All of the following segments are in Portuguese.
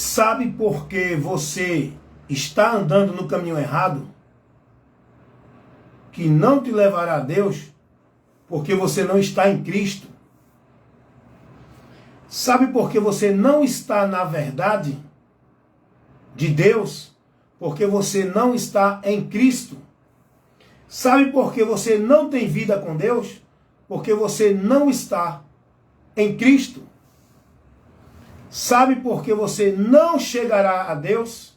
Sabe por que você está andando no caminho errado? Que não te levará a Deus? Porque você não está em Cristo. Sabe por que você não está na verdade de Deus? Porque você não está em Cristo. Sabe por que você não tem vida com Deus? Porque você não está em Cristo. Sabe por que você não chegará a Deus?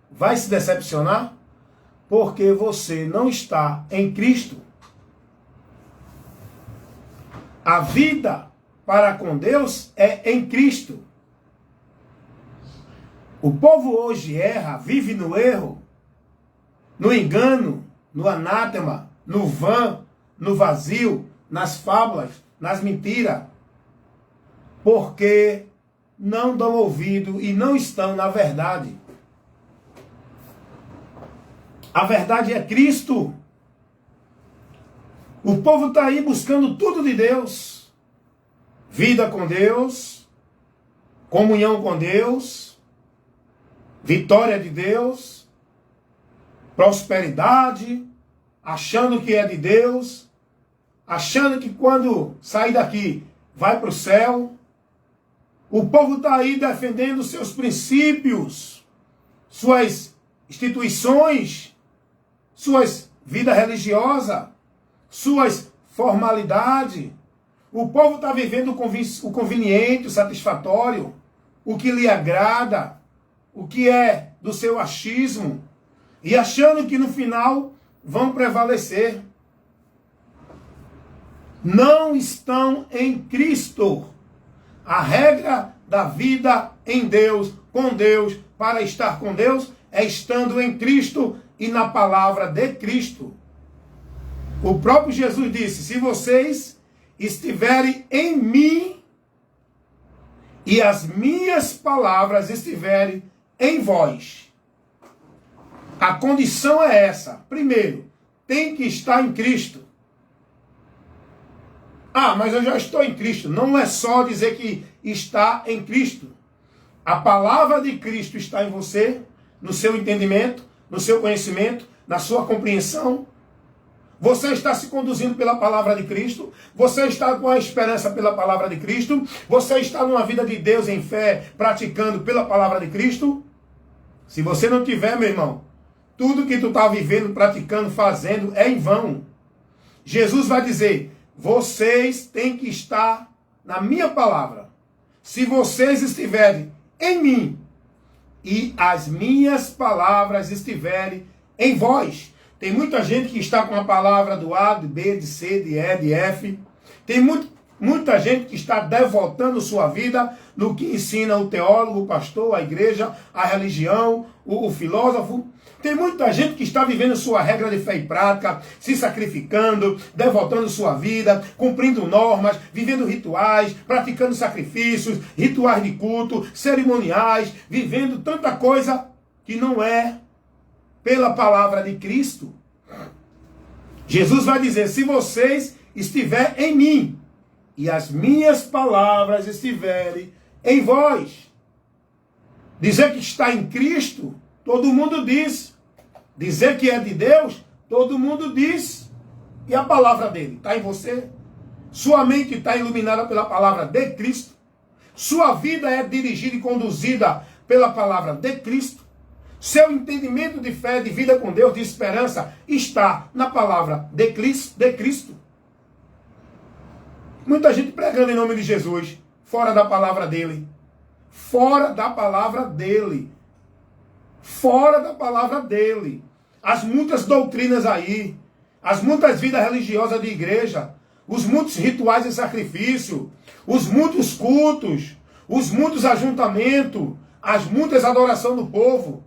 Vai se decepcionar? Porque você não está em Cristo. A vida para com Deus é em Cristo. O povo hoje erra, vive no erro, no engano, no anátema, no vã, no vazio, nas fábulas, nas mentiras, porque não dão ouvido e não estão na verdade. A verdade é Cristo. O povo está aí buscando tudo de Deus. Vida com Deus, comunhão com Deus, vitória de Deus, prosperidade, achando que é de Deus, achando que quando sair daqui vai para o céu. O povo está aí defendendo seus princípios, suas instituições, suas vidas religiosas, suas formalidades. O povo está vivendo o conveniente, o satisfatório, o que lhe agrada, o que é do seu achismo, e achando que no final vão prevalecer. Não estão em Cristo. A regra da vida em Deus, com Deus, para estar com Deus, é estando em Cristo e na palavra de Cristo. O próprio Jesus disse: se vocês estiverem em mim e as minhas palavras estiverem em vós. A condição é essa. Primeiro, tem que estar em Cristo. Ah, mas eu já estou em Cristo. Não é só dizer que está em Cristo. A palavra de Cristo está em você, no seu entendimento, no seu conhecimento, na sua compreensão. Você está se conduzindo pela palavra de Cristo. Você está com a esperança pela palavra de Cristo. Você está numa vida de Deus em fé, praticando pela palavra de Cristo. Se você não tiver, meu irmão, tudo que tu está vivendo, praticando, fazendo é em vão. Jesus vai dizer: vocês têm que estar na minha palavra. Se vocês estiverem em mim e as minhas palavras estiverem em vós. Tem muita gente que está com a palavra do A, de B, de C, de E, de F. Tem muita gente que está devotando sua vida no que ensina o teólogo, o pastor, a igreja, a religião, o filósofo. Tem muita gente que está vivendo sua regra de fé e prática, se sacrificando, devotando sua vida, cumprindo normas, vivendo rituais, praticando sacrifícios, rituais de culto, cerimoniais, vivendo tanta coisa que não é pela palavra de Cristo. Jesus vai dizer: se vocês estiverem em mim e as minhas palavras estiverem em vós. Dizer que está em Cristo, todo mundo diz. Dizer que é de Deus, todo mundo diz. E a palavra dele está em você? Sua mente está iluminada pela palavra de Cristo? Sua vida é dirigida e conduzida pela palavra de Cristo? Seu entendimento de fé, de vida com Deus, de esperança, está na palavra de Cristo? Muita gente pregando em nome de Jesus, fora da palavra dele. Fora da palavra dele. Fora da palavra dele. As muitas doutrinas aí, as muitas vidas religiosas de igreja, os muitos rituais de sacrifício, os muitos cultos, os muitos ajuntamentos, as muitas adorações do povo,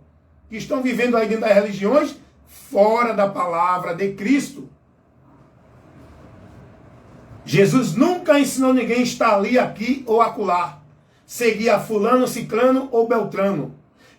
que estão vivendo aí dentro das religiões, fora da palavra de Cristo. Jesus nunca ensinou ninguém a estar ali, aqui ou acolá. Seguir a fulano, ciclano ou beltrano.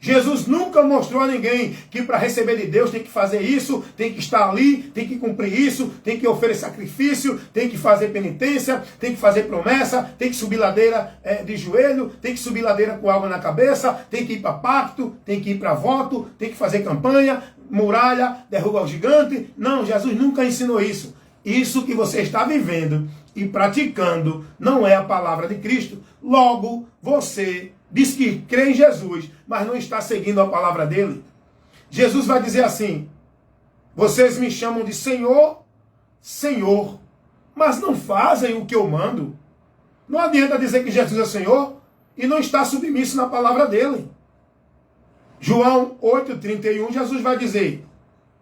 Jesus nunca mostrou a ninguém que para receber de Deus tem que fazer isso, tem que estar ali, tem que cumprir isso, tem que oferecer sacrifício, tem que fazer penitência, tem que fazer promessa, tem que subir ladeira de joelho, tem que subir ladeira com água na cabeça, tem que ir para pacto, tem que ir para voto, tem que fazer campanha, muralha, derruba o gigante. Não, Jesus nunca ensinou isso. Isso que você está vivendo e praticando não é a palavra de Cristo. Logo, você diz que crê em Jesus, mas não está seguindo a palavra dele. Jesus vai dizer assim: vocês me chamam de Senhor, Senhor, mas não fazem o que eu mando. Não adianta dizer que Jesus é Senhor e não está submisso na palavra dele. João 8,31, Jesus vai dizer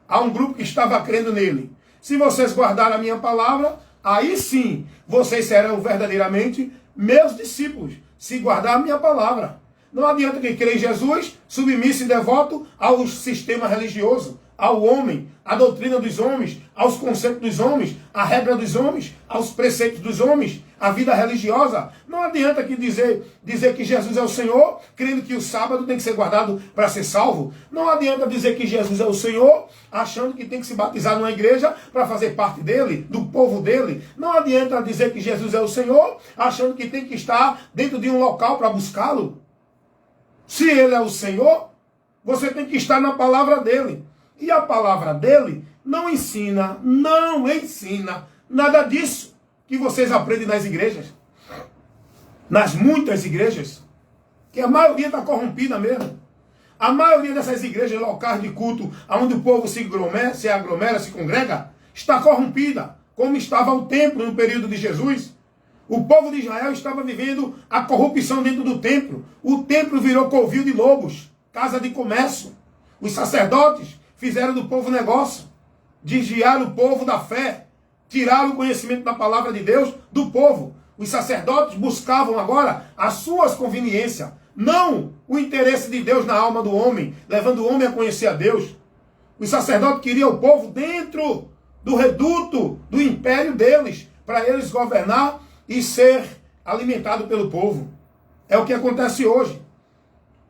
a um grupo que estava crendo nele: se vocês guardarem a minha palavra, aí sim vocês serão verdadeiramente meus discípulos, se guardar a minha palavra. Não adianta quem crê em Jesus, submisso e devoto ao sistema religioso, ao homem, à doutrina dos homens, aos conceitos dos homens, à regra dos homens, aos preceitos dos homens, à vida religiosa. Não adianta que dizer que Jesus é o Senhor, crendo que o sábado tem que ser guardado para ser salvo. Não adianta dizer que Jesus é o Senhor, achando que tem que se batizar numa igreja para fazer parte dele, do povo dele. Não adianta dizer que Jesus é o Senhor, achando que tem que estar dentro de um local para buscá-lo. Se ele é o Senhor, você tem que estar na palavra dele. E a palavra dele não ensina nada disso que vocês aprendem nas igrejas. Nas muitas igrejas. Que a maioria está corrompida mesmo. A maioria dessas igrejas locais de culto, onde o povo se aglomera, se congrega, está corrompida. Como estava o templo no período de Jesus. O povo de Israel estava vivendo a corrupção dentro do templo. O templo virou covil de lobos, casa de comércio. Os sacerdotes fizeram do povo negócio, desviaram o povo da fé, tiraram o conhecimento da palavra de Deus do povo. Os sacerdotes buscavam agora as suas conveniências, não o interesse de Deus na alma do homem, levando o homem a conhecer a Deus. Os sacerdotes queriam o povo dentro do reduto, do império deles, para eles governar e ser alimentado pelo povo. É o que acontece hoje.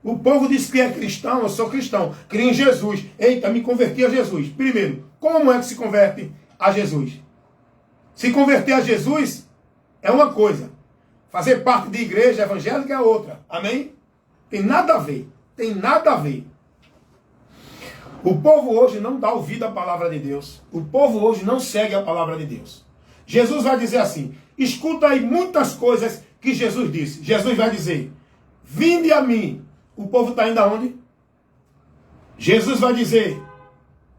O povo diz que é cristão, eu sou cristão, creio em Jesus. Eita, me converti a Jesus. Primeiro, como é que se converte a Jesus? Se converter a Jesus é uma coisa. Fazer parte de igreja evangélica é outra. Amém? Tem nada a ver. Tem nada a ver. O povo hoje não dá ouvido à palavra de Deus. O povo hoje não segue a palavra de Deus. Jesus vai dizer assim, escuta aí muitas coisas que Jesus disse. Jesus vai dizer, vinde a mim. O povo está indo aonde? Jesus vai dizer,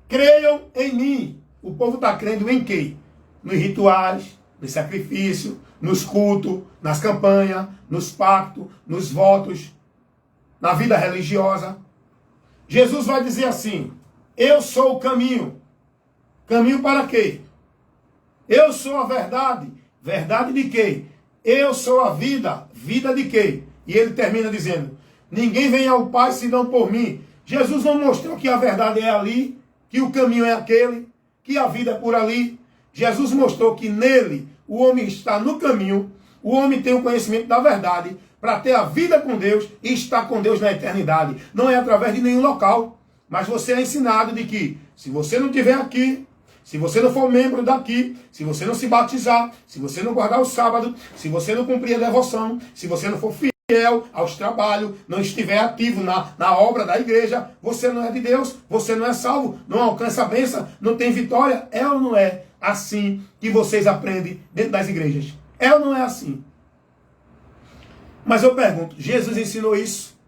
creiam em mim. O povo está crendo em quê? Nos rituais, nos sacrifícios, nos cultos, nas campanhas, nos pactos, nos votos, na vida religiosa. Jesus vai dizer assim, eu sou o caminho. Caminho para quê? Eu sou a verdade. Verdade de quê? Eu sou a vida. Vida de quê? E ele termina dizendo, ninguém vem ao Pai senão por mim. Jesus não mostrou que a verdade é ali, que o caminho é aquele, que a vida é por ali. Jesus mostrou que nele o homem está no caminho, o homem tem o conhecimento da verdade para ter a vida com Deus e estar com Deus na eternidade. Não é através de nenhum local, mas você é ensinado de que se você não estiver aqui, se você não for membro daqui, se você não se batizar, se você não guardar o sábado, se você não cumprir a devoção, se você não for fiel aos trabalhos, não estiver ativo na obra da igreja, você não é de Deus, você não é salvo, não alcança a bênção, não tem vitória. É ou não é assim que vocês aprendem dentro das igrejas? É ou não é assim? Mas eu pergunto, Jesus ensinou isso?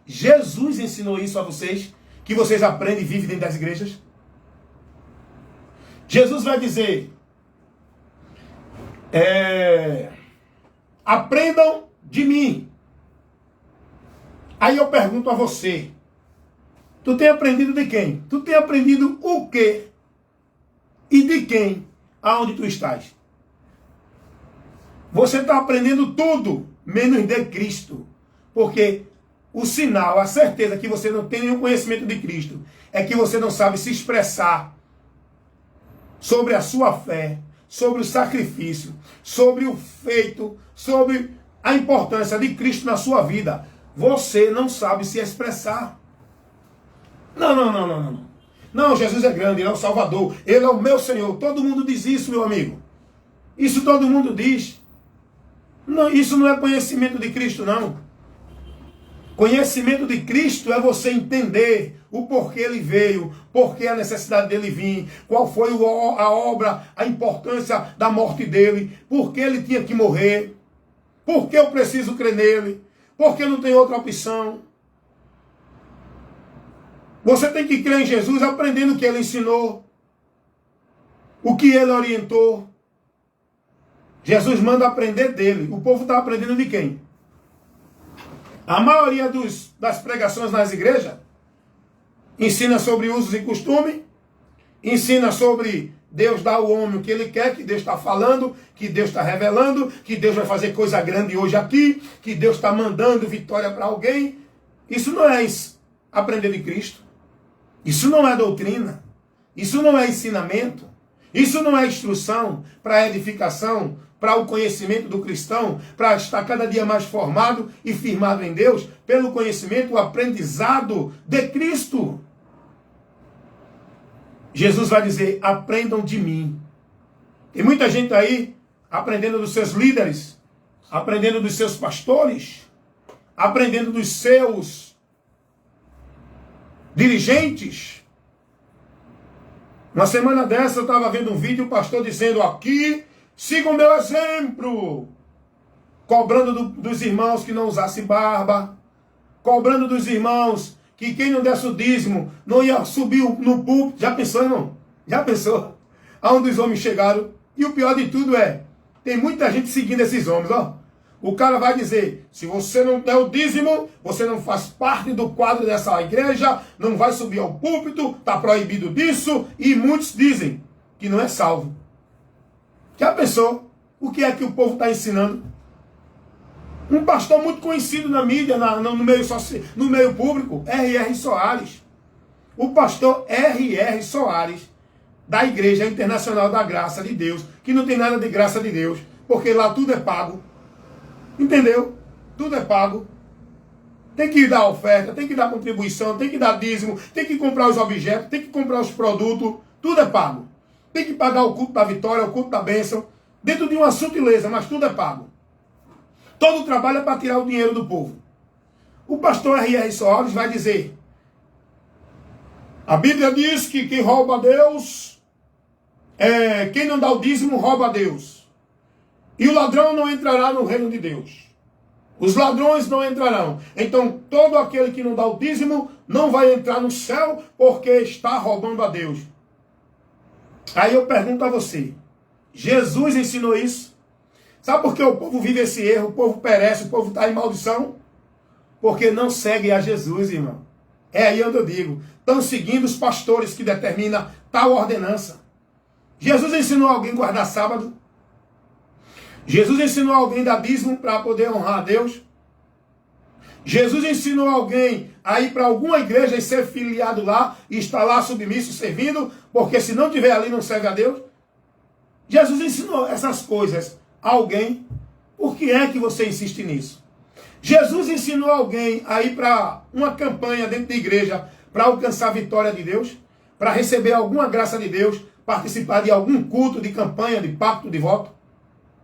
Jesus ensinou isso a vocês? Que vocês aprendem e vivem dentro das igrejas? Jesus vai dizer, aprendam de mim. Aí eu pergunto a você, tu tem aprendido de quem? Tu tem aprendido o quê? E de quem? Aonde tu estás? Você está aprendendo tudo, menos de Cristo. Porque o sinal, a certeza que você não tem nenhum conhecimento de Cristo, é que você não sabe se expressar sobre a sua fé, sobre o sacrifício, sobre o feito, sobre a importância de Cristo na sua vida. Você não sabe se expressar. Não, não, não, não, não. Não, Jesus é grande, Ele é o Salvador, Ele é o meu Senhor. Todo mundo diz isso, meu amigo. Isso todo mundo diz. Não, isso não é conhecimento de Cristo, não. Conhecimento de Cristo é você entender o porquê Ele veio, porquê a necessidade dele vir, qual foi a obra, a importância da morte dele, por que ele tinha que morrer, por que eu preciso crer nele, por que não tem outra opção. Você tem que crer em Jesus aprendendo o que ele ensinou, o que ele orientou. Jesus manda aprender dele. O povo está aprendendo de quem? A maioria das pregações nas igrejas ensina sobre usos e costumes, ensina sobre Deus dar ao homem o que ele quer, que Deus está falando, que Deus está revelando, que Deus vai fazer coisa grande hoje aqui, que Deus está mandando vitória para alguém. Isso não é aprender de Cristo. Isso não é doutrina. Isso não é ensinamento. Isso não é instrução para edificação, para o conhecimento do cristão, para estar cada dia mais formado e firmado em Deus, pelo conhecimento, o aprendizado de Cristo. Jesus vai dizer, aprendam de mim. Tem muita gente aí aprendendo dos seus líderes, aprendendo dos seus pastores, aprendendo dos seus dirigentes. Uma semana dessa eu estava vendo um vídeo, o pastor dizendo aqui, sigam o meu exemplo, cobrando dos irmãos que não usassem barba, cobrando dos irmãos que quem não desse o dízimo não ia subir no púlpito. Já pensou, irmão? Já pensou? Aonde os homens chegaram. E o pior de tudo é, tem muita gente seguindo esses homens, ó. O cara vai dizer, se você não der o dízimo, você não faz parte do quadro dessa igreja, não vai subir ao púlpito, está proibido disso, e muitos dizem que não é salvo. Já pensou? O que é que o povo está ensinando? Um pastor muito conhecido na mídia, no meio público, R.R. Soares. O pastor R.R. Soares, da Igreja Internacional da Graça de Deus, que não tem nada de graça de Deus, porque lá tudo é pago. Entendeu? Tudo é pago. Tem que dar oferta, tem que dar contribuição, tem que dar dízimo, tem que comprar os objetos, tem que comprar os produtos, tudo é pago. Tem que pagar o culto da vitória, o culto da bênção, dentro de uma sutileza, mas tudo é pago. Todo o trabalho é para tirar o dinheiro do povo. O pastor R.R. Soares vai dizer, a Bíblia diz que quem rouba a Deus, quem não dá o dízimo rouba a Deus. E o ladrão não entrará no reino de Deus. Os ladrões não entrarão. Então todo aquele que não dá o dízimo não vai entrar no céu porque está roubando a Deus. Aí eu pergunto a você, Jesus ensinou isso? Sabe por que o povo vive esse erro, o povo perece, o povo está em maldição? Porque não segue a Jesus, irmão. É aí onde eu digo, estão seguindo os pastores que determinam tal ordenança. Jesus ensinou alguém a guardar sábado? Jesus ensinou alguém a dar dízimo para poder honrar a Deus? Jesus ensinou alguém a ir para alguma igreja e ser filiado lá, e estar lá submisso, servindo, porque se não estiver ali não serve a Deus? Jesus ensinou essas coisas a alguém. Por que é que você insiste nisso? Jesus ensinou alguém a ir para uma campanha dentro da igreja para alcançar a vitória de Deus, para receber alguma graça de Deus, participar de algum culto, de campanha, de pacto, de voto?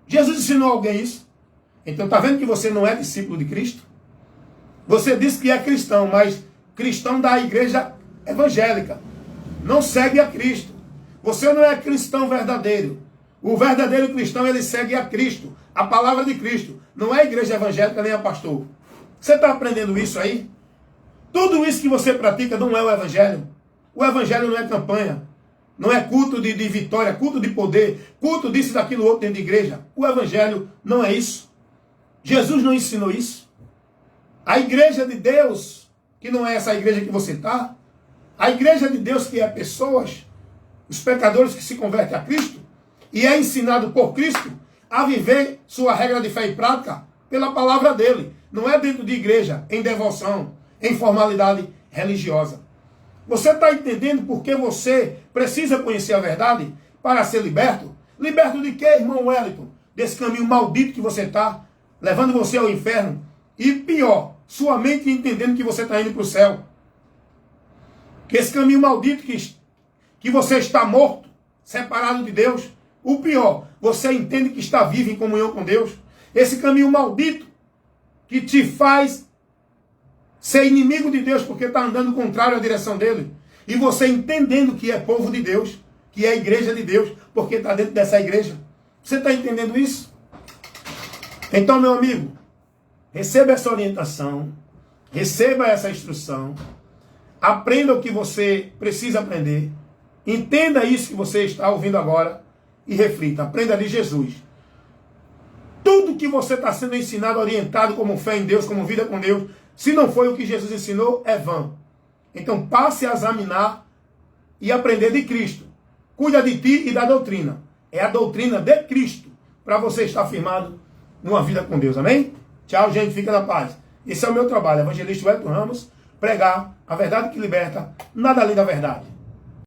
Jesus ensinou alguém isso? Então está vendo que você não é discípulo de Cristo? Você diz que é cristão, mas cristão da igreja evangélica. Não segue a Cristo. Você não é cristão verdadeiro. O verdadeiro cristão, ele segue a Cristo. A palavra de Cristo. Não é a igreja evangélica nem a pastor. Você está aprendendo isso aí? Tudo isso que você pratica não é o evangelho. O evangelho não é campanha. Não é culto de vitória, culto de poder, culto disso, daquilo, outro dentro de igreja. O evangelho não é isso. Jesus não ensinou isso. A igreja de Deus, que não é essa igreja que você está, a igreja de Deus que é pessoas, os pecadores que se convertem a Cristo, e é ensinado por Cristo a viver sua regra de fé e prática pela palavra dele. Não é dentro de igreja, em devoção, em formalidade religiosa. Você está entendendo por que você precisa conhecer a verdade para ser liberto? Liberto de quê, irmão Wellington? Desse caminho maldito que você está, levando você ao inferno. E pior, sua mente entendendo que você está indo para o céu. Que esse caminho maldito que você está morto, separado de Deus. O pior, você entende que está vivo em comunhão com Deus. Esse caminho maldito que te faz ser inimigo de Deus porque está andando contrário à direção dele. E você entendendo que é povo de Deus, que é a igreja de Deus, porque está dentro dessa igreja. Você está entendendo isso? Então, meu amigo, receba essa orientação, receba essa instrução, aprenda o que você precisa aprender, entenda isso que você está ouvindo agora e reflita. Aprenda de Jesus. Tudo que você está sendo ensinado, orientado como fé em Deus, como vida com Deus, se não foi o que Jesus ensinou, é vão. Então passe a examinar e aprender de Cristo. Cuida de ti e da doutrina. É a doutrina de Cristo para você estar firmado numa vida com Deus. Amém? Tchau, gente. Fica na paz. Esse é o meu trabalho. Evangelista Wellington Ramos. Pregar a verdade que liberta. Nada além da verdade.